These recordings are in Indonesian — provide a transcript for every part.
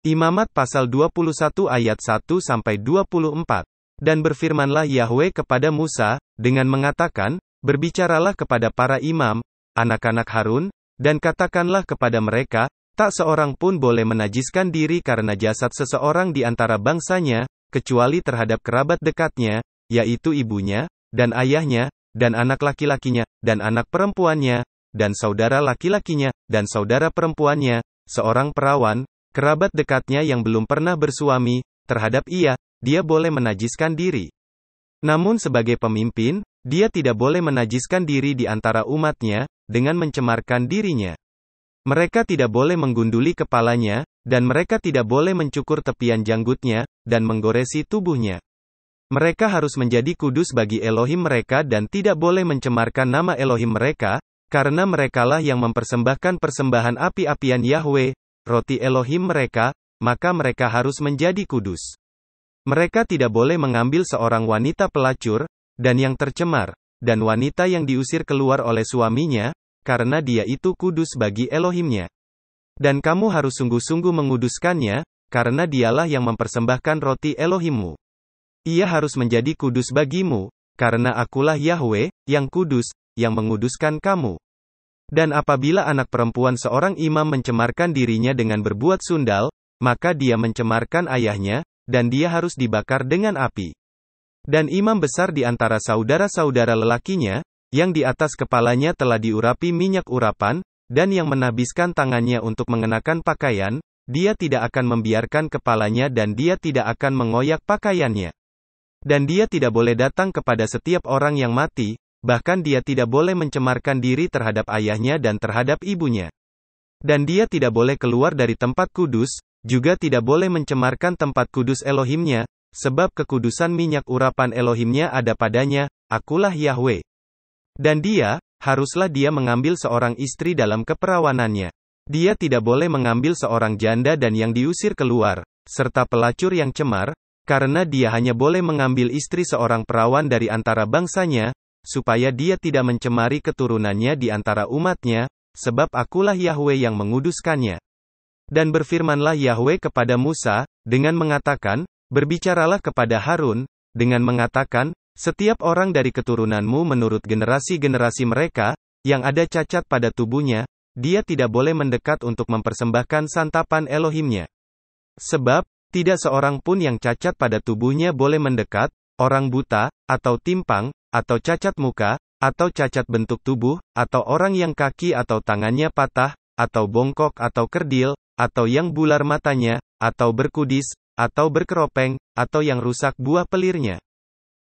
Imamat pasal 21 ayat 1-24. Dan berfirmanlah Yahwe kepada Musa, dengan mengatakan, berbicaralah kepada para imam, anak-anak Harun, dan katakanlah kepada mereka, tak seorang pun boleh menajiskan diri karena jasad seseorang di antara bangsanya, kecuali terhadap kerabat dekatnya, yaitu ibunya, dan ayahnya, dan anak laki-lakinya, dan anak perempuannya, dan saudara laki-lakinya, dan saudara perempuannya, seorang perawan, kerabat dekatnya yang belum pernah bersuami, terhadap dia boleh menajiskan diri. Namun sebagai pemimpin, dia tidak boleh menajiskan diri di antara umatnya, dengan mencemarkan dirinya. Mereka tidak boleh menggunduli kepalanya, dan mereka tidak boleh mencukur tepian janggutnya, dan menggoresi tubuhnya. Mereka harus menjadi kudus bagi Elohim mereka dan tidak boleh mencemarkan nama Elohim mereka, karena merekalah yang mempersembahkan persembahan api-apian Yahwe, roti Elohim mereka, maka mereka harus menjadi kudus. Mereka tidak boleh mengambil seorang wanita pelacur, dan yang tercemar, dan wanita yang diusir keluar oleh suaminya, karena dia itu kudus bagi Elohimnya. Dan kamu harus sungguh-sungguh menguduskannya, karena dialah yang mempersembahkan roti Elohimmu. Ia harus menjadi kudus bagimu, karena akulah Yahwe, yang kudus, yang menguduskan kamu. Dan apabila anak perempuan seorang imam mencemarkan dirinya dengan berbuat sundal, maka dia mencemarkan ayahnya, dan dia harus dibakar dengan api. Dan imam besar di antara saudara-saudara lelakinya, yang di atas kepalanya telah diurapi minyak urapan, dan yang menabiskan tangannya untuk mengenakan pakaian, dia tidak akan membiarkan kepalanya dan dia tidak akan mengoyak pakaiannya. Dan dia tidak boleh datang kepada setiap orang yang mati, bahkan dia tidak boleh mencemarkan diri terhadap ayahnya dan terhadap ibunya. Dan dia tidak boleh keluar dari tempat kudus, juga tidak boleh mencemarkan tempat kudus Elohimnya, sebab kekudusan minyak urapan Elohimnya ada padanya, akulah Yahwe. Dan haruslah dia mengambil seorang istri dalam keperawanannya. Dia tidak boleh mengambil seorang janda dan yang diusir keluar, serta pelacur yang cemar, karena dia hanya boleh mengambil istri seorang perawan dari antara bangsanya, supaya dia tidak mencemari keturunannya di antara umatnya, sebab akulah Yahwe yang menguduskannya. Dan berfirmanlah Yahwe kepada Musa, dengan mengatakan, berbicaralah kepada Harun, dengan mengatakan, setiap orang dari keturunanmu menurut generasi-generasi mereka, yang ada cacat pada tubuhnya, dia tidak boleh mendekat untuk mempersembahkan santapan Elohimnya. Sebab, tidak seorang pun yang cacat pada tubuhnya boleh mendekat, orang buta, atau timpang, atau cacat muka, atau cacat bentuk tubuh, atau orang yang kaki atau tangannya patah, atau bongkok atau kerdil, atau yang bular matanya, atau berkudis, atau berkeropeng, atau yang rusak buah pelirnya.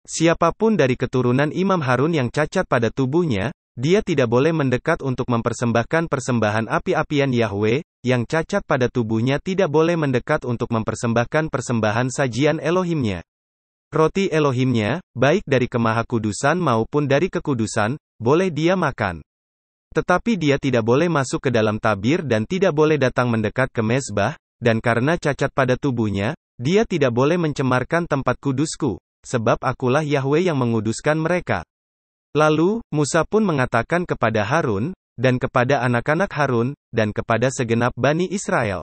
Siapapun dari keturunan Imam Harun yang cacat pada tubuhnya, dia tidak boleh mendekat untuk mempersembahkan persembahan api-apian Yahwe, yang cacat pada tubuhnya tidak boleh mendekat untuk mempersembahkan persembahan sajian Elohimnya. Roti Elohimnya, baik dari kemahakudusan maupun dari kekudusan, boleh dia makan. Tetapi dia tidak boleh masuk ke dalam tabir dan tidak boleh datang mendekat ke mezbah, dan karena cacat pada tubuhnya, dia tidak boleh mencemarkan tempat kudusku, sebab akulah Yahwe yang menguduskan mereka. Lalu, Musa pun mengatakan kepada Harun, dan kepada anak-anak Harun, dan kepada segenap Bani Israel.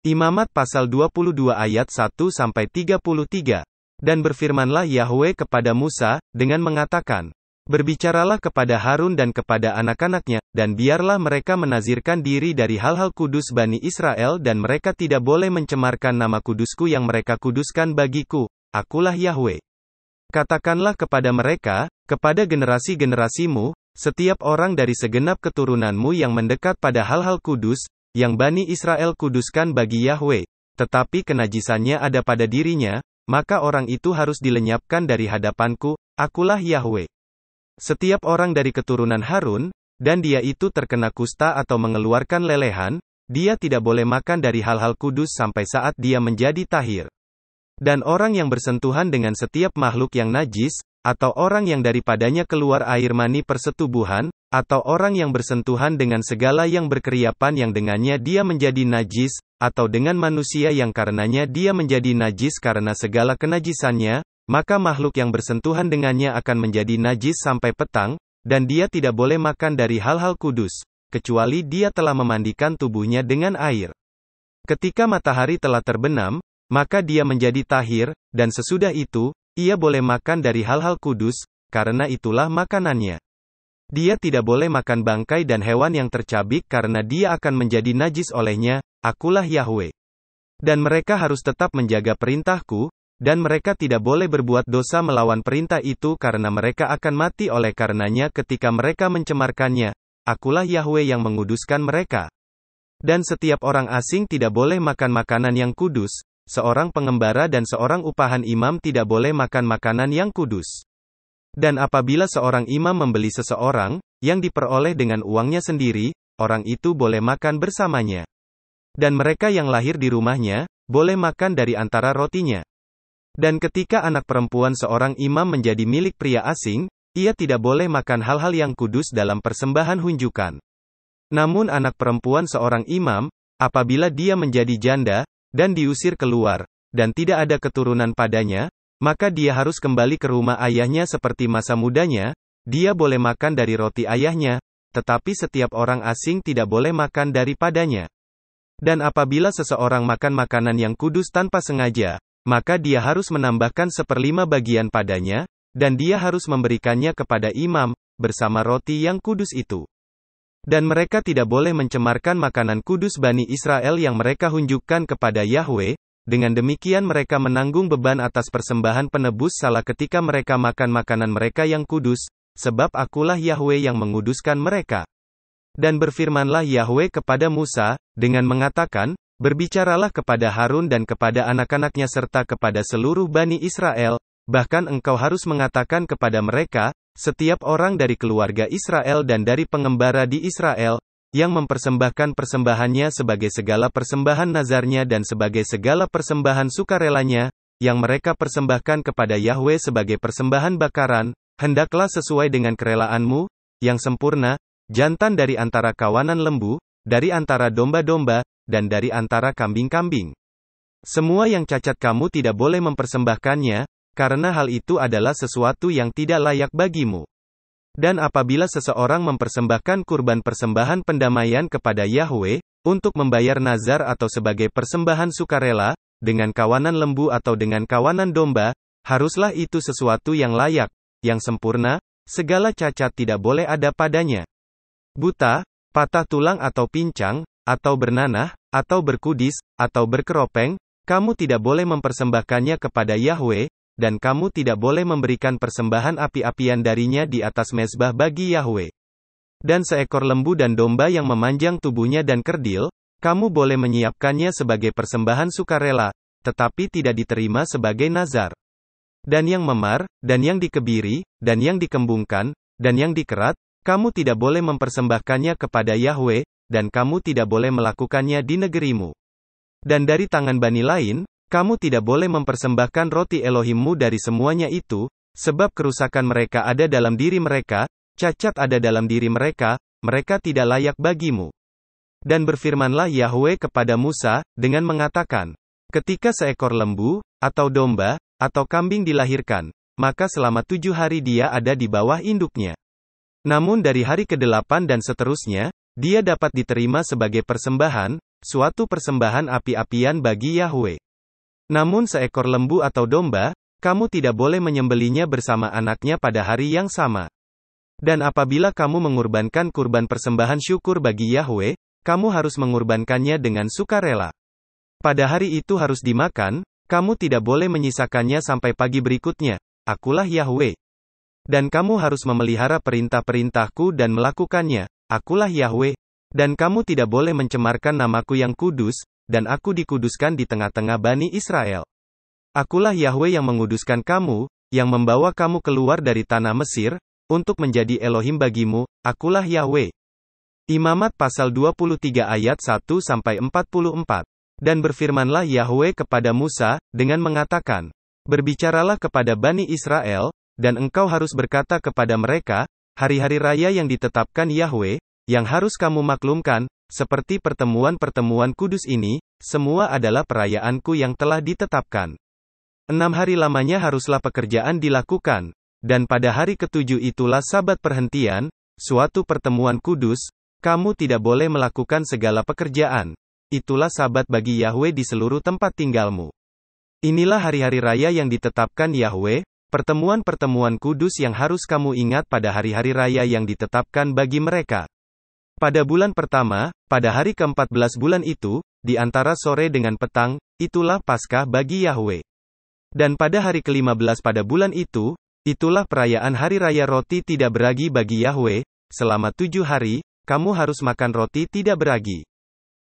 Imamat pasal 22 ayat 1-33. Dan berfirmanlah Yahwe kepada Musa, dengan mengatakan, berbicaralah kepada Harun dan kepada anak-anaknya, dan biarlah mereka menazirkan diri dari hal-hal kudus Bani Israel dan mereka tidak boleh mencemarkan nama kudusku yang mereka kuduskan bagiku, akulah Yahwe. Katakanlah kepada mereka, kepada generasi-generasimu, setiap orang dari segenap keturunanmu yang mendekat pada hal-hal kudus, yang Bani Israel kuduskan bagi Yahwe, tetapi kenajisannya ada pada dirinya, maka orang itu harus dilenyapkan dari hadapanku, akulah Yahwe. Setiap orang dari keturunan Harun, dan dia itu terkena kusta atau mengeluarkan lelehan, dia tidak boleh makan dari hal-hal kudus sampai saat dia menjadi tahir. Dan orang yang bersentuhan dengan setiap makhluk yang najis, atau orang yang daripadanya keluar air mani persetubuhan, atau orang yang bersentuhan dengan segala yang berkeriapan yang dengannya dia menjadi najis, atau dengan manusia yang karenanya dia menjadi najis karena segala kenajisannya, maka makhluk yang bersentuhan dengannya akan menjadi najis sampai petang, dan dia tidak boleh makan dari hal-hal kudus, kecuali dia telah memandikan tubuhnya dengan air. Ketika matahari telah terbenam, maka dia menjadi tahir, dan sesudah itu, ia boleh makan dari hal-hal kudus, karena itulah makanannya. Dia tidak boleh makan bangkai dan hewan yang tercabik karena dia akan menjadi najis olehnya, akulah Yahwe. Dan mereka harus tetap menjaga perintahku, dan mereka tidak boleh berbuat dosa melawan perintah itu karena mereka akan mati oleh karenanya ketika mereka mencemarkannya, akulah Yahwe yang menguduskan mereka. Dan setiap orang asing tidak boleh makan makanan yang kudus, seorang pengembara dan seorang upahan imam tidak boleh makan makanan yang kudus. Dan apabila seorang imam membeli seseorang, yang diperoleh dengan uangnya sendiri, orang itu boleh makan bersamanya. Dan mereka yang lahir di rumahnya, boleh makan dari antara rotinya. Dan ketika anak perempuan seorang imam menjadi milik pria asing, ia tidak boleh makan hal-hal yang kudus dalam persembahan hunjukan. Namun anak perempuan seorang imam, apabila dia menjadi janda, dan diusir keluar, dan tidak ada keturunan padanya, maka dia harus kembali ke rumah ayahnya seperti masa mudanya, dia boleh makan dari roti ayahnya, tetapi setiap orang asing tidak boleh makan daripadanya. Dan apabila seseorang makan makanan yang kudus tanpa sengaja, maka dia harus menambahkan 1/5 bagian padanya, dan dia harus memberikannya kepada imam, bersama roti yang kudus itu. Dan mereka tidak boleh mencemarkan makanan kudus Bani Israel yang mereka hunjukkan kepada Yahwe. Dengan demikian mereka menanggung beban atas persembahan penebus salah ketika mereka makan makanan mereka yang kudus, sebab akulah Yahwe yang menguduskan mereka. Dan berfirmanlah Yahwe kepada Musa, dengan mengatakan, berbicaralah kepada Harun dan kepada anak-anaknya serta kepada seluruh Bani Israel, bahkan engkau harus mengatakan kepada mereka, setiap orang dari keluarga Israel dan dari pengembara di Israel, yang mempersembahkan persembahannya sebagai segala persembahan nazarnya dan sebagai segala persembahan sukarelanya, yang mereka persembahkan kepada Yahwe sebagai persembahan bakaran, hendaklah sesuai dengan kerelaanmu, yang sempurna, jantan dari antara kawanan lembu, dari antara domba-domba, dan dari antara kambing-kambing. Semua yang cacat kamu tidak boleh mempersembahkannya, karena hal itu adalah sesuatu yang tidak layak bagimu. Dan apabila seseorang mempersembahkan kurban persembahan pendamaian kepada Yahwe, untuk membayar nazar atau sebagai persembahan sukarela, dengan kawanan lembu atau dengan kawanan domba, haruslah itu sesuatu yang layak, yang sempurna, segala cacat tidak boleh ada padanya. Buta, patah tulang atau pincang, atau bernanah, atau berkudis, atau berkeropeng, kamu tidak boleh mempersembahkannya kepada Yahwe, dan kamu tidak boleh memberikan persembahan api-apian darinya di atas mezbah bagi Yahwe. Dan seekor lembu dan domba yang memanjang tubuhnya dan kerdil, kamu boleh menyiapkannya sebagai persembahan sukarela, tetapi tidak diterima sebagai nazar. Dan yang memar, dan yang dikebiri, dan yang dikembungkan, dan yang dikerat, kamu tidak boleh mempersembahkannya kepada Yahwe, dan kamu tidak boleh melakukannya di negerimu. Dan dari tangan bani lain, kamu tidak boleh mempersembahkan roti Elohimmu dari semuanya itu, sebab kerusakan mereka ada dalam diri mereka, cacat ada dalam diri mereka, mereka tidak layak bagimu. Dan berfirmanlah Yahwe kepada Musa, dengan mengatakan, ketika seekor lembu, atau domba, atau kambing dilahirkan, maka selama 7 hari dia ada di bawah induknya. Namun dari hari ke-8 dan seterusnya, dia dapat diterima sebagai persembahan, suatu persembahan api-apian bagi Yahwe. Namun seekor lembu atau domba, kamu tidak boleh menyembelinya bersama anaknya pada hari yang sama. Dan apabila kamu mengorbankan kurban persembahan syukur bagi Yahwe, kamu harus mengorbankannya dengan sukarela. Pada hari itu harus dimakan, kamu tidak boleh menyisakannya sampai pagi berikutnya, akulah Yahwe. Dan kamu harus memelihara perintah-perintahku dan melakukannya, akulah Yahwe. Dan kamu tidak boleh mencemarkan namaku yang kudus, dan aku dikuduskan di tengah-tengah Bani Israel. Akulah Yahwe yang menguduskan kamu, yang membawa kamu keluar dari tanah Mesir, untuk menjadi Elohim bagimu, akulah Yahwe. Imamat pasal 23 ayat 1-44. Dan berfirmanlah Yahwe kepada Musa, dengan mengatakan, berbicaralah kepada Bani Israel, dan engkau harus berkata kepada mereka, hari-hari raya yang ditetapkan Yahwe, yang harus kamu maklumkan, seperti pertemuan-pertemuan kudus ini, semua adalah perayaanku yang telah ditetapkan. 6 hari lamanya haruslah pekerjaan dilakukan, dan pada hari ke-7 itulah sabat perhentian, suatu pertemuan kudus, kamu tidak boleh melakukan segala pekerjaan. itulah Sabat bagi Yahwe di seluruh tempat tinggalmu. Inilah hari-hari raya yang ditetapkan Yahwe, pertemuan-pertemuan kudus yang harus kamu ingat pada hari-hari raya yang ditetapkan bagi mereka. Pada bulan pertama, pada hari ke-14 bulan itu, di antara sore dengan petang, itulah Paskah bagi Yahwe. Dan pada hari ke-15 pada bulan itu, itulah perayaan hari raya roti tidak beragi bagi Yahwe, selama 7 hari, kamu harus makan roti tidak beragi.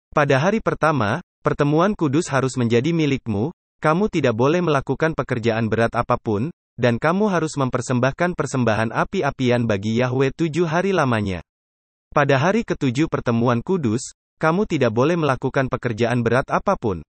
Pada hari pertama, pertemuan kudus harus menjadi milikmu, kamu tidak boleh melakukan pekerjaan berat apapun, dan kamu harus mempersembahkan persembahan api-apian bagi Yahwe 7 hari lamanya. Pada hari ke-7 pertemuan kudus, kamu tidak boleh melakukan pekerjaan berat apapun.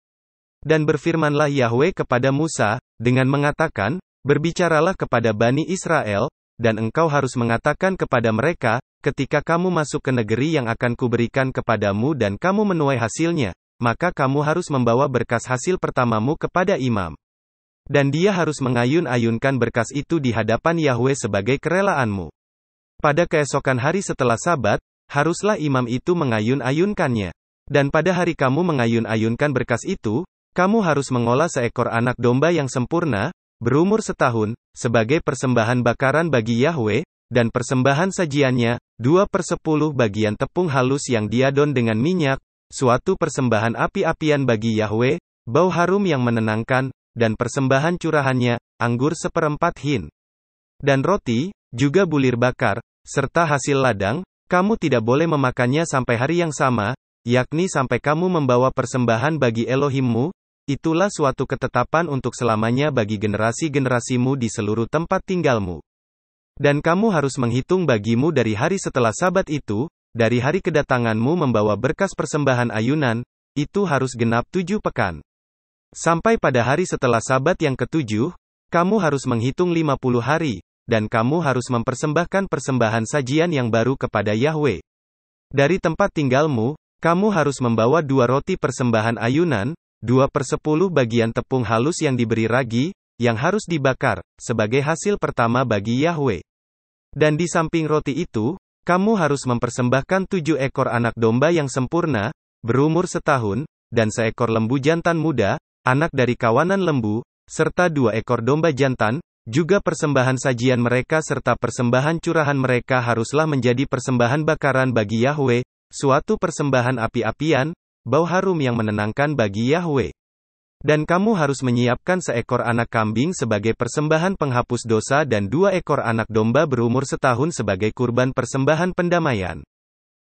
Dan berfirmanlah Yahwe kepada Musa, dengan mengatakan, berbicaralah kepada Bani Israel, dan engkau harus mengatakan kepada mereka, ketika kamu masuk ke negeri yang akan kuberikan kepadamu dan kamu menuai hasilnya, maka kamu harus membawa berkas hasil pertamamu kepada imam. Dan dia harus mengayun-ayunkan berkas itu di hadapan Yahwe sebagai kerelaanmu. Pada keesokan hari setelah Sabat, haruslah imam itu mengayun-ayunkannya. Dan pada hari kamu mengayun-ayunkan berkas itu, kamu harus mengolah seekor anak domba yang sempurna, berumur setahun, sebagai persembahan bakaran bagi Yahwe, dan persembahan sajiannya, 2/10 bagian tepung halus yang diadon dengan minyak, suatu persembahan api-apian bagi Yahwe, bau harum yang menenangkan, dan persembahan curahannya, anggur 1/4 hin. Dan roti, juga bulir bakar, serta hasil ladang, kamu tidak boleh memakannya sampai hari yang sama, yakni sampai kamu membawa persembahan bagi Elohimmu, itulah suatu ketetapan untuk selamanya bagi generasi-generasimu di seluruh tempat tinggalmu. Dan kamu harus menghitung bagimu dari hari setelah Sabat itu, dari hari kedatanganmu membawa berkas persembahan ayunan, itu harus genap 7 pekan. Sampai pada hari setelah Sabat yang ke-7, kamu harus menghitung 50 hari, dan kamu harus mempersembahkan persembahan sajian yang baru kepada Yahwe. Dari tempat tinggalmu, kamu harus membawa 2 roti persembahan ayunan, 2/10 bagian tepung halus yang diberi ragi, yang harus dibakar, sebagai hasil pertama bagi Yahwe. Dan di samping roti itu, kamu harus mempersembahkan 7 ekor anak domba yang sempurna, berumur setahun, dan seekor lembu jantan muda, anak dari kawanan lembu, serta 2 ekor domba jantan, juga persembahan sajian mereka serta persembahan curahan mereka haruslah menjadi persembahan bakaran bagi Yahwe, suatu persembahan api-apian, bau harum yang menenangkan bagi Yahwe. Dan kamu harus menyiapkan seekor anak kambing sebagai persembahan penghapus dosa dan 2 ekor anak domba berumur setahun sebagai kurban persembahan pendamaian.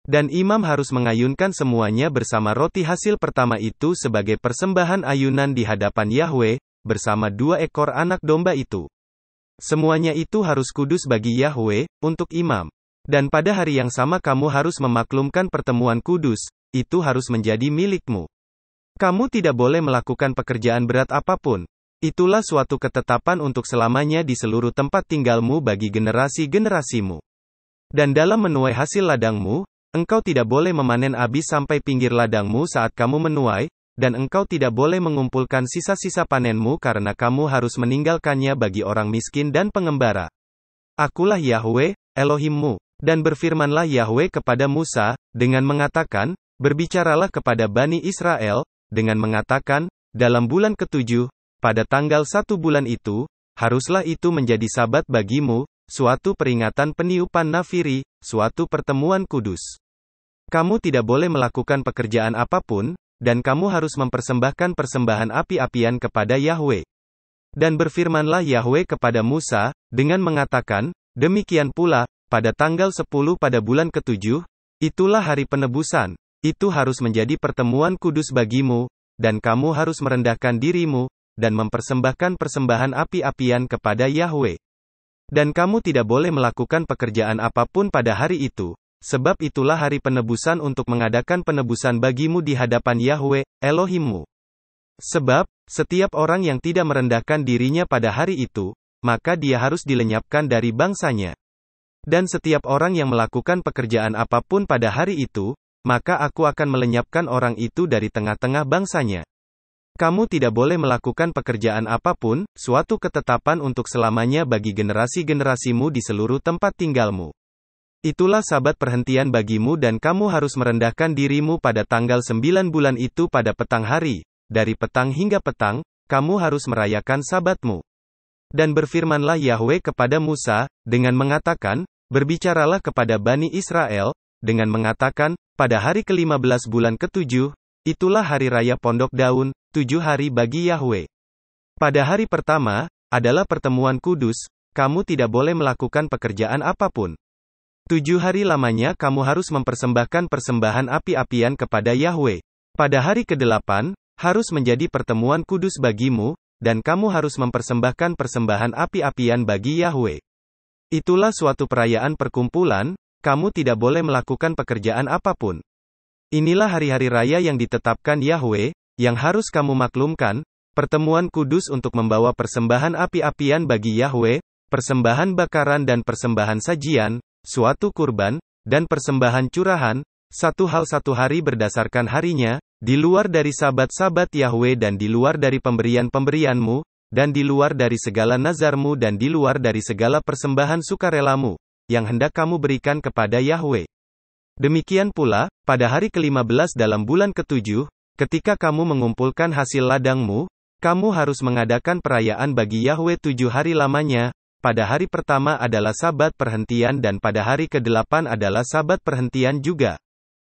Dan imam harus mengayunkan semuanya bersama roti hasil pertama itu sebagai persembahan ayunan di hadapan Yahwe, bersama 2 ekor anak domba itu. Semuanya itu harus kudus bagi Yahwe, untuk imam. Dan pada hari yang sama kamu harus memaklumkan pertemuan kudus, itu harus menjadi milikmu. Kamu tidak boleh melakukan pekerjaan berat apapun. Itulah suatu ketetapan untuk selamanya di seluruh tempat tinggalmu bagi generasi-generasimu. Dan dalam menuai hasil ladangmu, engkau tidak boleh memanen habis sampai pinggir ladangmu saat kamu menuai, dan engkau tidak boleh mengumpulkan sisa-sisa panenmu karena kamu harus meninggalkannya bagi orang miskin dan pengembara. Akulah Yahwe, Elohimmu. Dan berfirmanlah Yahwe kepada Musa, dengan mengatakan, berbicaralah kepada Bani Israel, dengan mengatakan, dalam bulan ke-7, pada tanggal 1 bulan itu, haruslah itu menjadi Sabat bagimu, suatu peringatan peniupan nafiri, suatu pertemuan kudus. Kamu tidak boleh melakukan pekerjaan apapun, dan kamu harus mempersembahkan persembahan api-apian kepada Yahwe. Dan berfirmanlah Yahwe kepada Musa, dengan mengatakan, demikian pula, pada tanggal 10 pada bulan ke-7, itulah hari penebusan, itu harus menjadi pertemuan kudus bagimu, dan kamu harus merendahkan dirimu, dan mempersembahkan persembahan api-apian kepada Yahwe. Dan kamu tidak boleh melakukan pekerjaan apapun pada hari itu. Sebab itulah hari penebusan untuk mengadakan penebusan bagimu di hadapan Yahwe, Elohimmu. Sebab, setiap orang yang tidak merendahkan dirinya pada hari itu, maka dia harus dilenyapkan dari bangsanya. Dan setiap orang yang melakukan pekerjaan apapun pada hari itu, maka aku akan melenyapkan orang itu dari tengah-tengah bangsanya. Kamu tidak boleh melakukan pekerjaan apapun, suatu ketetapan untuk selamanya bagi generasi-generasimu di seluruh tempat tinggalmu. Itulah sabat perhentian bagimu dan kamu harus merendahkan dirimu pada tanggal 9 bulan itu pada petang hari. Dari petang hingga petang, kamu harus merayakan sabatmu. Dan berfirmanlah Yahwe kepada Musa, dengan mengatakan, berbicaralah kepada Bani Israel, dengan mengatakan, pada hari ke-15 bulan ke-7, itulah hari raya pondok daun, 7 hari bagi Yahwe. Pada hari pertama, adalah pertemuan kudus, kamu tidak boleh melakukan pekerjaan apapun. 7 hari lamanya kamu harus mempersembahkan persembahan api-apian kepada Yahwe. Pada hari ke-8, harus menjadi pertemuan kudus bagimu, dan kamu harus mempersembahkan persembahan api-apian bagi Yahwe. Itulah suatu perayaan perkumpulan, kamu tidak boleh melakukan pekerjaan apapun. Inilah hari-hari raya yang ditetapkan Yahwe, yang harus kamu maklumkan, pertemuan kudus untuk membawa persembahan api-apian bagi Yahwe, persembahan bakaran dan persembahan sajian, suatu kurban, dan persembahan curahan, satu hari berdasarkan harinya, di luar dari sabat-sabat Yahwe dan di luar dari pemberian-pemberianmu, dan di luar dari segala nazarmu dan di luar dari segala persembahan sukarelamu, yang hendak kamu berikan kepada Yahwe. Demikian pula, pada hari ke-15 dalam bulan ke-7, ketika kamu mengumpulkan hasil ladangmu, kamu harus mengadakan perayaan bagi Yahwe 7 hari lamanya. Pada hari pertama adalah sabat perhentian dan pada hari ke-8 adalah sabat perhentian juga.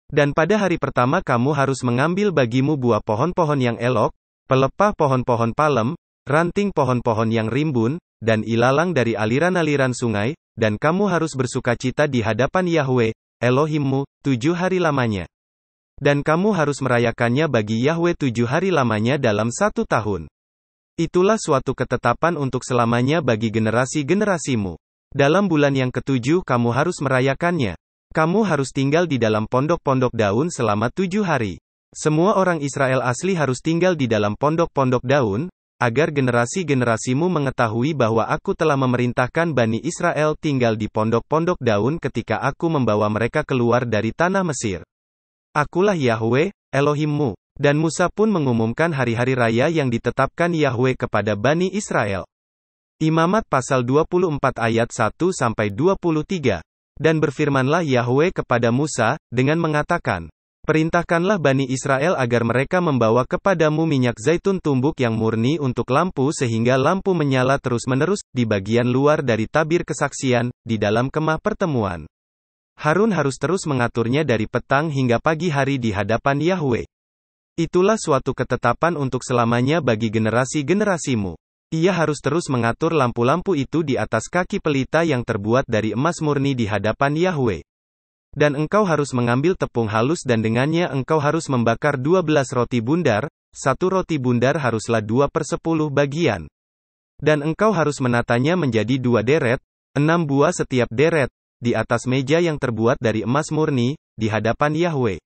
Dan pada hari pertama kamu harus mengambil bagimu buah pohon-pohon yang elok, pelepah pohon-pohon palem, ranting pohon-pohon yang rimbun, dan ilalang dari aliran-aliran sungai, dan kamu harus bersukacita di hadapan Yahwe, Elohimmu, 7 hari lamanya. Dan kamu harus merayakannya bagi Yahwe 7 hari lamanya dalam 1 tahun. Itulah suatu ketetapan untuk selamanya bagi generasi-generasimu. Dalam bulan yang ke-7 kamu harus merayakannya. Kamu harus tinggal di dalam pondok-pondok daun selama 7 hari. Semua orang Israel asli harus tinggal di dalam pondok-pondok daun, agar generasi-generasimu mengetahui bahwa aku telah memerintahkan Bani Israel tinggal di pondok-pondok daun ketika aku membawa mereka keluar dari tanah Mesir. Akulah Yahwe, Elohimmu. Dan Musa pun mengumumkan hari-hari raya yang ditetapkan Yahwe kepada Bani Israel. Imamat pasal 24 ayat 1-23. Dan berfirmanlah Yahwe kepada Musa, dengan mengatakan, perintahkanlah Bani Israel agar mereka membawa kepadamu minyak zaitun tumbuk yang murni untuk lampu sehingga lampu menyala terus-menerus, di bagian luar dari tabir kesaksian, di dalam kemah pertemuan. Harun harus terus mengaturnya dari petang hingga pagi hari di hadapan Yahwe. Itulah suatu ketetapan untuk selamanya bagi generasi-generasimu. Ia harus terus mengatur lampu-lampu itu di atas kaki pelita yang terbuat dari emas murni di hadapan Yahwe. Dan engkau harus mengambil tepung halus dan dengannya engkau harus membakar 12 roti bundar, satu roti bundar haruslah 2/10 bagian. Dan engkau harus menatanya menjadi 2 deret, 6 buah setiap deret, di atas meja yang terbuat dari emas murni, di hadapan Yahwe.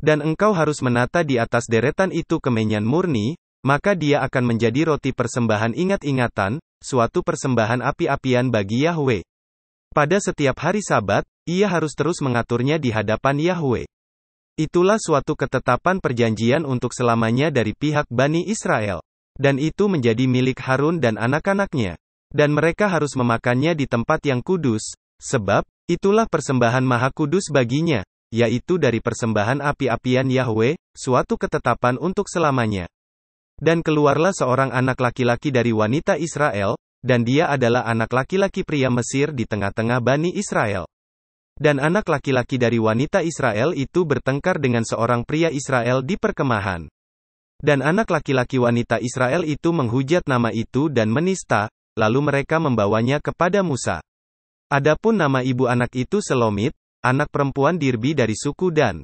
Dan engkau harus menata di atas deretan itu kemenyan murni, maka dia akan menjadi roti persembahan ingat-ingatan, suatu persembahan api-apian bagi Yahwe. Pada setiap hari Sabat, ia harus terus mengaturnya di hadapan Yahwe. Itulah suatu ketetapan perjanjian untuk selamanya dari pihak Bani Israel. Dan itu menjadi milik Harun dan anak-anaknya. Dan mereka harus memakannya di tempat yang kudus, sebab, itulah persembahan maha kudus baginya, yaitu dari persembahan api-apian Yahwe, suatu ketetapan untuk selamanya. Dan keluarlah seorang anak laki-laki dari wanita Israel, dan dia adalah anak laki-laki pria Mesir di tengah-tengah Bani Israel. Dan anak laki-laki dari wanita Israel itu bertengkar dengan seorang pria Israel di perkemahan. Dan anak laki-laki wanita Israel itu menghujat nama itu dan menista, lalu mereka membawanya kepada Musa. Adapun nama ibu anak itu Selomit, anak perempuan Dirbi dari suku Dan.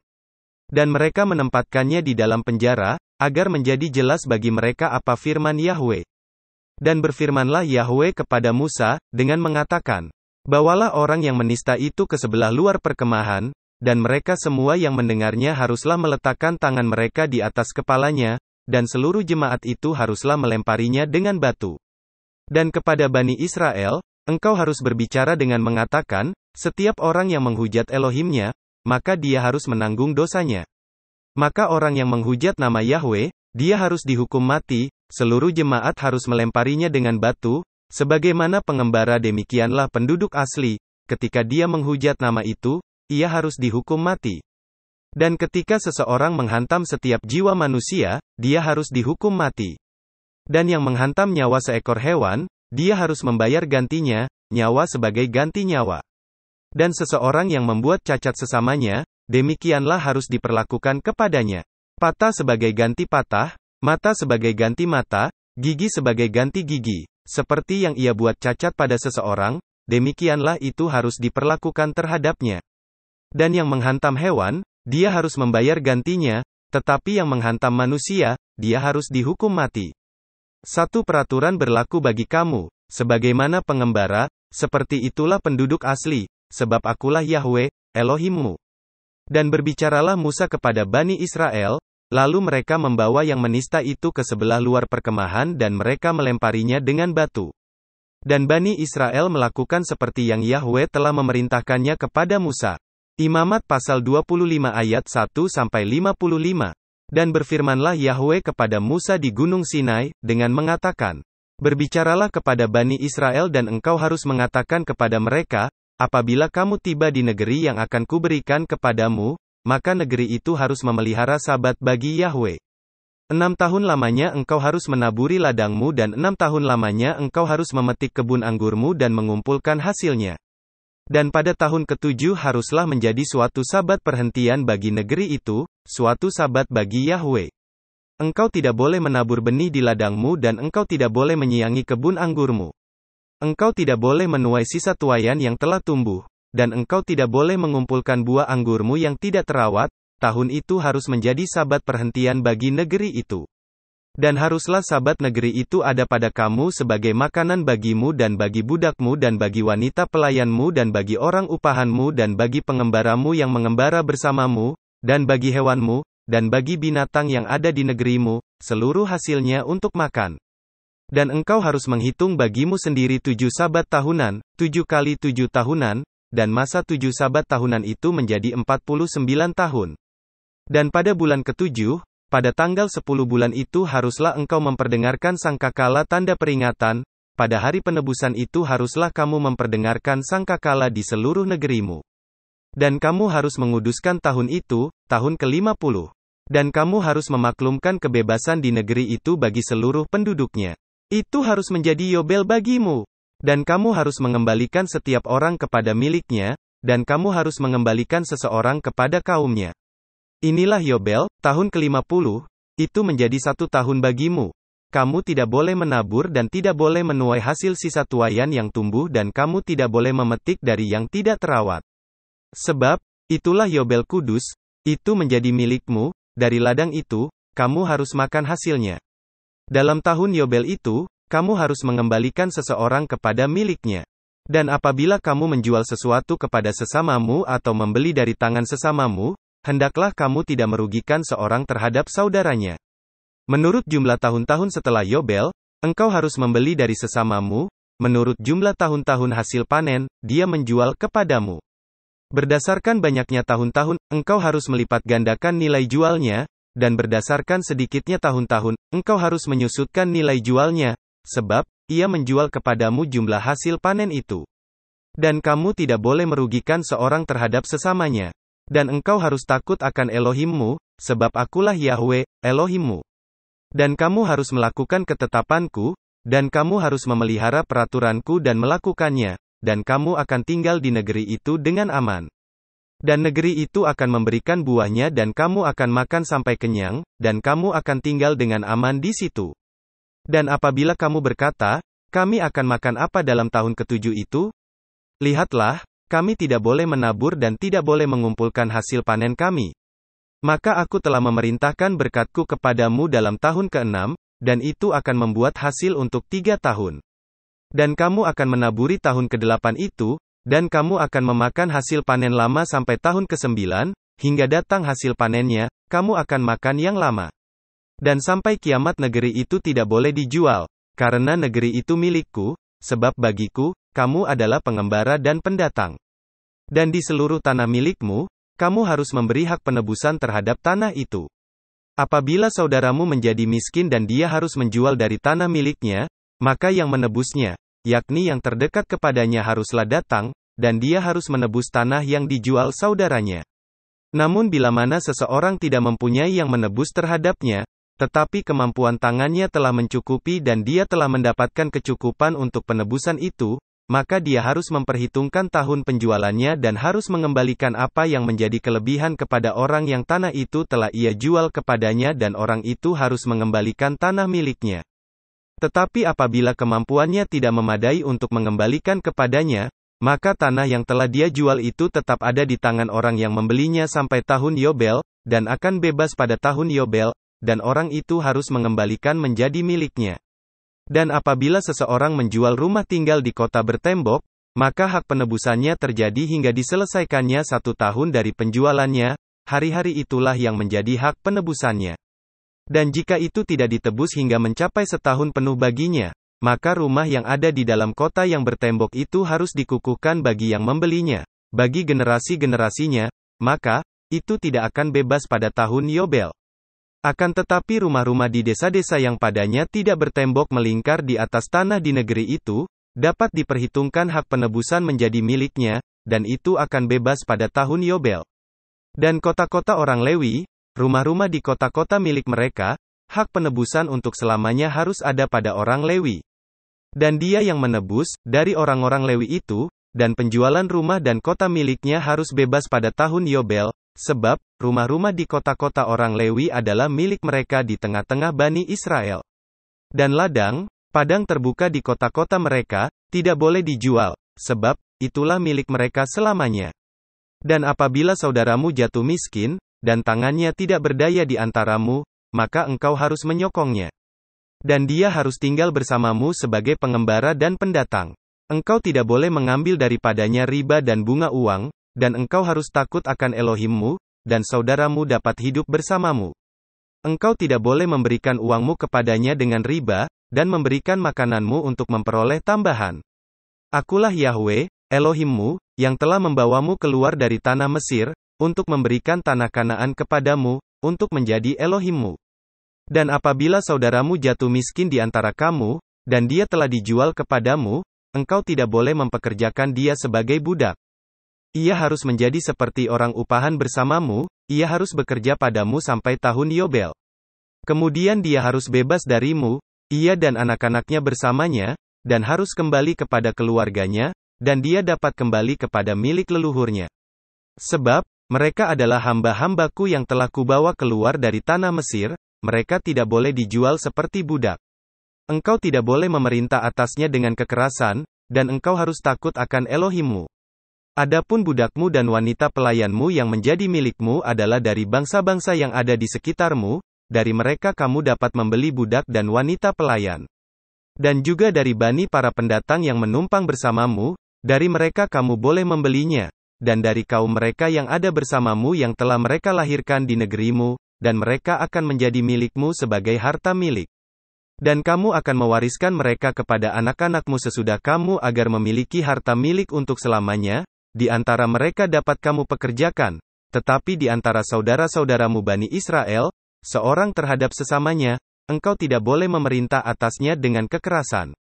Dan mereka menempatkannya di dalam penjara, agar menjadi jelas bagi mereka apa firman Yahwe. Dan berfirmanlah Yahwe kepada Musa, dengan mengatakan, bawalah orang yang menista itu ke sebelah luar perkemahan, dan mereka semua yang mendengarnya haruslah meletakkan tangan mereka di atas kepalanya, dan seluruh jemaat itu haruslah melemparinya dengan batu. Dan kepada Bani Israel, engkau harus berbicara dengan mengatakan, setiap orang yang menghujat Elohimnya, maka dia harus menanggung dosanya. Maka orang yang menghujat nama Yahwe, dia harus dihukum mati, seluruh jemaat harus melemparinya dengan batu, sebagaimana pengembara demikianlah penduduk asli, ketika dia menghujat nama itu, ia harus dihukum mati. Dan ketika seseorang menghantam setiap jiwa manusia, dia harus dihukum mati. Dan yang menghantam nyawa seekor hewan, dia harus membayar gantinya, nyawa sebagai ganti nyawa. Dan seseorang yang membuat cacat sesamanya, demikianlah harus diperlakukan kepadanya. Patah sebagai ganti patah, mata sebagai ganti mata, gigi sebagai ganti gigi. Seperti yang ia buat cacat pada seseorang, demikianlah itu harus diperlakukan terhadapnya. Dan yang menghantam hewan, dia harus membayar gantinya, tetapi yang menghantam manusia, dia harus dihukum mati. Satu peraturan berlaku bagi kamu, sebagaimana pengembara, seperti itulah penduduk asli, sebab akulah Yahwe, Elohimmu. Dan berbicaralah Musa kepada Bani Israel, lalu mereka membawa yang menista itu ke sebelah luar perkemahan dan mereka melemparinya dengan batu. Dan Bani Israel melakukan seperti yang Yahwe telah memerintahkannya kepada Musa. Imamat pasal 25 ayat 1-55. Dan berfirmanlah Yahwe kepada Musa di Gunung Sinai, dengan mengatakan, berbicaralah kepada Bani Israel dan engkau harus mengatakan kepada mereka, apabila kamu tiba di negeri yang akan kuberikan kepadamu, maka negeri itu harus memelihara sabat bagi Yahwe. 6 tahun lamanya engkau harus menaburi ladangmu dan 6 tahun lamanya engkau harus memetik kebun anggurmu dan mengumpulkan hasilnya. Dan pada tahun ke-7 haruslah menjadi suatu sabat perhentian bagi negeri itu, suatu sabat bagi Yahwe. Engkau tidak boleh menabur benih di ladangmu dan engkau tidak boleh menyiangi kebun anggurmu. Engkau tidak boleh menuai sisa tuaian yang telah tumbuh. Dan engkau tidak boleh mengumpulkan buah anggurmu yang tidak terawat, tahun itu harus menjadi sabat perhentian bagi negeri itu. Dan haruslah sabat negeri itu ada pada kamu sebagai makanan bagimu dan bagi budakmu dan bagi wanita pelayanmu dan bagi orang upahanmu dan bagi pengembaramu yang mengembara bersamamu, dan bagi hewanmu, dan bagi binatang yang ada di negerimu, seluruh hasilnya untuk makan. Dan engkau harus menghitung bagimu sendiri 7 sabat tahunan, 7 kali 7 tahunan, dan masa 7 sabat tahunan itu menjadi 49 tahun. Dan pada bulan ke-7, pada tanggal 10 bulan itu haruslah engkau memperdengarkan sangkakala tanda peringatan, pada hari penebusan itu haruslah kamu memperdengarkan sangkakala di seluruh negerimu. Dan kamu harus menguduskan tahun itu, tahun ke-50. Dan kamu harus memaklumkan kebebasan di negeri itu bagi seluruh penduduknya. Itu harus menjadi yobel bagimu. Dan kamu harus mengembalikan setiap orang kepada miliknya, dan kamu harus mengembalikan seseorang kepada kaumnya. Inilah Yobel, tahun ke-50, itu menjadi 1 tahun bagimu. Kamu tidak boleh menabur dan tidak boleh menuai hasil sisa tuaian yang tumbuh dan kamu tidak boleh memetik dari yang tidak terawat. Sebab, itulah Yobel kudus, itu menjadi milikmu, dari ladang itu, kamu harus makan hasilnya. Dalam tahun Yobel itu, kamu harus mengembalikan seseorang kepada miliknya. Dan apabila kamu menjual sesuatu kepada sesamamu atau membeli dari tangan sesamamu, hendaklah kamu tidak merugikan seorang terhadap saudaranya. Menurut jumlah tahun-tahun setelah Yobel, engkau harus membeli dari sesamamu, menurut jumlah tahun-tahun hasil panen, dia menjual kepadamu. Berdasarkan banyaknya tahun-tahun, engkau harus melipat gandakan nilai jualnya, dan berdasarkan sedikitnya tahun-tahun, engkau harus menyusutkan nilai jualnya, sebab, ia menjual kepadamu jumlah hasil panen itu. Dan kamu tidak boleh merugikan seorang terhadap sesamanya. Dan engkau harus takut akan Elohimmu, sebab akulah Yahwe, Elohimmu. Dan kamu harus melakukan ketetapanku, dan kamu harus memelihara peraturanku dan melakukannya, dan kamu akan tinggal di negeri itu dengan aman. Dan negeri itu akan memberikan buahnya dan kamu akan makan sampai kenyang, dan kamu akan tinggal dengan aman di situ. Dan apabila kamu berkata, kami akan makan apa dalam tahun ke-7 itu? Lihatlah, kami tidak boleh menabur dan tidak boleh mengumpulkan hasil panen kami. Maka aku telah memerintahkan berkatku kepadamu dalam tahun ke-6, dan itu akan membuat hasil untuk 3 tahun. Dan kamu akan menaburi tahun ke-8 itu, dan kamu akan memakan hasil panen lama sampai tahun ke-9, hingga datang hasil panennya, kamu akan makan yang lama. Dan sampai kiamat negeri itu tidak boleh dijual, karena negeri itu milikku, sebab bagiku, kamu adalah pengembara dan pendatang. Dan di seluruh tanah milikmu, kamu harus memberi hak penebusan terhadap tanah itu. Apabila saudaramu menjadi miskin dan dia harus menjual dari tanah miliknya, maka yang menebusnya, yakni yang terdekat kepadanya haruslah datang, dan dia harus menebus tanah yang dijual saudaranya. Namun bila mana seseorang tidak mempunyai yang menebus terhadapnya, tetapi kemampuan tangannya telah mencukupi dan dia telah mendapatkan kecukupan untuk penebusan itu, maka dia harus memperhitungkan tahun penjualannya dan harus mengembalikan apa yang menjadi kelebihan kepada orang yang tanah itu telah ia jual kepadanya dan orang itu harus mengembalikan tanah miliknya. Tetapi apabila kemampuannya tidak memadai untuk mengembalikan kepadanya, maka tanah yang telah dia jual itu tetap ada di tangan orang yang membelinya sampai tahun Yobel, dan akan bebas pada tahun Yobel, dan orang itu harus mengembalikan menjadi miliknya. Dan apabila seseorang menjual rumah tinggal di kota bertembok, maka hak penebusannya terjadi hingga diselesaikannya 1 tahun dari penjualannya, hari-hari itulah yang menjadi hak penebusannya. Dan jika itu tidak ditebus hingga mencapai setahun penuh baginya, maka rumah yang ada di dalam kota yang bertembok itu harus dikukuhkan bagi yang membelinya, bagi generasi-generasinya, maka, itu tidak akan bebas pada tahun Yobel. Akan tetapi rumah-rumah di desa-desa yang padanya tidak bertembok melingkar di atas tanah di negeri itu, dapat diperhitungkan hak penebusan menjadi miliknya, dan itu akan bebas pada tahun Yobel. Dan kota-kota orang Lewi, rumah-rumah di kota-kota milik mereka, hak penebusan untuk selamanya harus ada pada orang Lewi. Dan dia yang menebus, dari orang-orang Lewi itu, dan penjualan rumah dan kota miliknya harus bebas pada tahun Yobel, sebab, rumah-rumah di kota-kota orang Lewi adalah milik mereka di tengah-tengah Bani Israel. Dan ladang, padang terbuka di kota-kota mereka, tidak boleh dijual, sebab, itulah milik mereka selamanya. Dan apabila saudaramu jatuh miskin, dan tangannya tidak berdaya di antaramu, maka engkau harus menyokongnya. Dan dia harus tinggal bersamamu sebagai pengembara dan pendatang. Engkau tidak boleh mengambil daripadanya riba dan bunga uang, dan engkau harus takut akan Elohimmu, dan saudaramu dapat hidup bersamamu. Engkau tidak boleh memberikan uangmu kepadanya dengan riba, dan memberikan makananmu untuk memperoleh tambahan. Akulah Yahweh, Elohimmu, yang telah membawamu keluar dari tanah Mesir, untuk memberikan tanah Kanaan kepadamu, untuk menjadi Elohimmu. Dan apabila saudaramu jatuh miskin di antara kamu, dan dia telah dijual kepadamu, engkau tidak boleh mempekerjakan dia sebagai budak. Ia harus menjadi seperti orang upahan bersamamu, ia harus bekerja padamu sampai tahun Yobel. Kemudian dia harus bebas darimu, ia dan anak-anaknya bersamanya, dan harus kembali kepada keluarganya, dan dia dapat kembali kepada milik leluhurnya. Sebab, mereka adalah hamba-hambaku yang telah kubawa keluar dari tanah Mesir, mereka tidak boleh dijual seperti budak. Engkau tidak boleh memerintah atasnya dengan kekerasan, dan engkau harus takut akan Elohimmu. Adapun budakmu dan wanita pelayanmu yang menjadi milikmu adalah dari bangsa-bangsa yang ada di sekitarmu, dari mereka kamu dapat membeli budak dan wanita pelayan. Dan juga dari bani para pendatang yang menumpang bersamamu, dari mereka kamu boleh membelinya, dan dari kaum mereka yang ada bersamamu yang telah mereka lahirkan di negerimu, dan mereka akan menjadi milikmu sebagai harta milik. Dan kamu akan mewariskan mereka kepada anak-anakmu sesudah kamu agar memiliki harta milik untuk selamanya. Di antara mereka dapat kamu pekerjakan, tetapi di antara saudara-saudaramu Bani Israel, seorang terhadap sesamanya, engkau tidak boleh memerintah atasnya dengan kekerasan.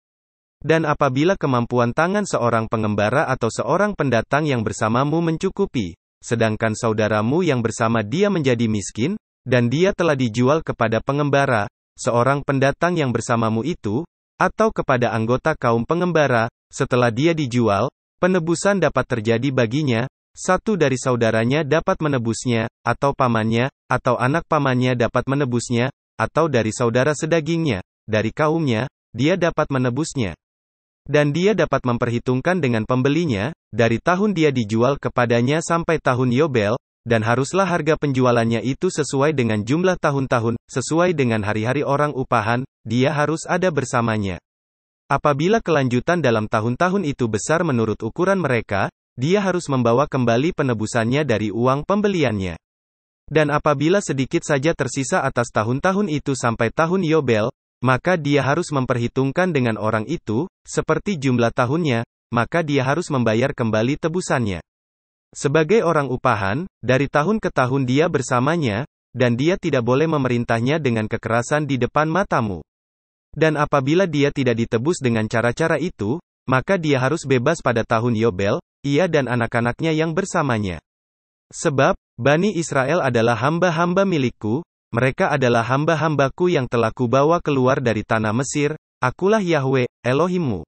Dan apabila kemampuan tangan seorang pengembara atau seorang pendatang yang bersamamu mencukupi, sedangkan saudaramu yang bersama dia menjadi miskin, dan dia telah dijual kepada pengembara, seorang pendatang yang bersamamu itu, atau kepada anggota kaum pengembara, setelah dia dijual, penebusan dapat terjadi baginya, satu dari saudaranya dapat menebusnya, atau pamannya, atau anak pamannya dapat menebusnya, atau dari saudara sedagingnya, dari kaumnya, dia dapat menebusnya. Dan dia dapat memperhitungkan dengan pembelinya, dari tahun dia dijual kepadanya sampai tahun Yobel, dan haruslah harga penjualannya itu sesuai dengan jumlah tahun-tahun, sesuai dengan hari-hari orang upahan, dia harus ada bersamanya. Apabila kelanjutan dalam tahun-tahun itu besar menurut ukuran mereka, dia harus membawa kembali penebusannya dari uang pembeliannya. Dan apabila sedikit saja tersisa atas tahun-tahun itu sampai tahun Yobel, maka dia harus memperhitungkan dengan orang itu, seperti jumlah tahunnya, maka dia harus membayar kembali tebusannya. Sebagai orang upahan, dari tahun ke tahun dia bersamanya, dan dia tidak boleh memerintahnya dengan kekerasan di depan matamu. Dan apabila dia tidak ditebus dengan cara-cara itu, maka dia harus bebas pada tahun Yobel, ia dan anak-anaknya yang bersamanya. Sebab, Bani Israel adalah hamba-hamba milikku, mereka adalah hamba-hambaku yang telah kubawa keluar dari tanah Mesir, akulah Yahwe, Elohimmu.